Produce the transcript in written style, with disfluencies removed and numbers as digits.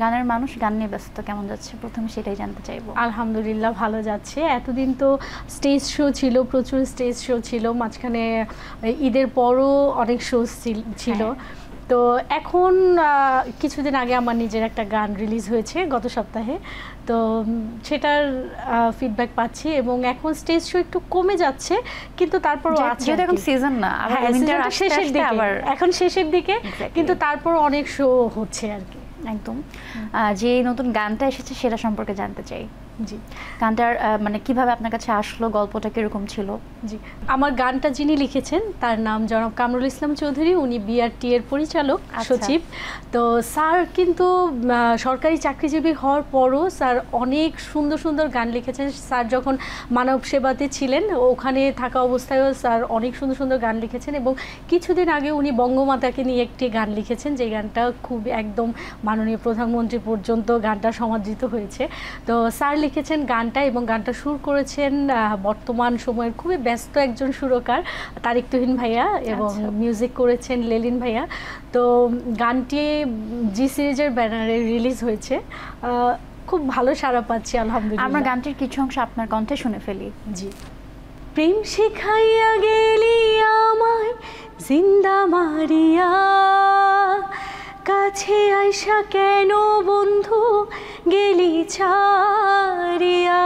গানের মানুষ, গান নিয়ে ব্যস্ত কেমন যাচ্ছে প্রথমে সেটাই জানতে চাইবো। আলহামদুলিল্লাহ ভালো যাচ্ছে। এতদিন তো স্টেজ শো ছিল, প্রচুর স্টেজ শো ছিল, মাঝখানে ঈদের পরও অনেক শো ছিল। তো এখন কিছুদিন আগে আমার নিজের একটা গান রিলিজ হয়েছে গত সপ্তাহে, তো সেটার ফিডব্যাক পাচ্ছি এবং এখন স্টেজ শো একটু কমে যাচ্ছে, কিন্তু তারপরও আছে। যেহেতু এখন সিজন না, আবার উইন্টার শেষের দিকে, আবার এখন শেষের দিকে, কিন্তু তারপর অনেক শো হচ্ছে আর কি। একদম। যে নতুন গানটা এসেছে সেটা সম্পর্কে জানতে চাই। জি, গানটার মানে কিভাবে আপনার কাছে আসলো, গল্পটা কিরকম ছিল? জি, আমার গানটা যিনি লিখেছেন তার নাম জনাব কামরুল ইসলাম চৌধুরী, উনি বিআরটি এর পরিচালক সচিব। তো স্যার কিন্তু সরকারি চাকরিজীবী হওয়ার পরও স্যার অনেক সুন্দর সুন্দর গান লিখেছেন। স্যার যখন মানব সেবাতে ছিলেন ওখানে থাকা অবস্থায়ও স্যার অনেক সুন্দর সুন্দর গান লিখেছেন, এবং কিছুদিন আগে উনি বঙ্গমাতাকে নিয়ে একটি গান লিখেছেন, যে গানটা খুব একদম মাননীয় প্রধানমন্ত্রী পর্যন্ত গানটা সমাদৃত হয়েছে। তো স্যার লিখেছেন গানটা এবং গানটা সুর করেছেন বর্তমান সময়ের খুবই ব্যস্ত একজন সুরকার তারিক তুহিন ভাইয়া, এবং মিউজিক করেছেন লেলিন ভাইয়া। তো গানটি জি সিরিজের ব্যানারে রিলিজ হয়েছে, খুব ভালো সাড়া পাচ্ছি আলহামদুলিল্লাহ। আমরা গানটির কিছু অংশ আপনার কণ্ঠে শুনে ফেলি। জি। প্রেম শিখাইয়া গেলি আমায় জিন্দা মারিয়া, কাছে আইসা কেন বন্ধু গেলি ছাড়িয়া,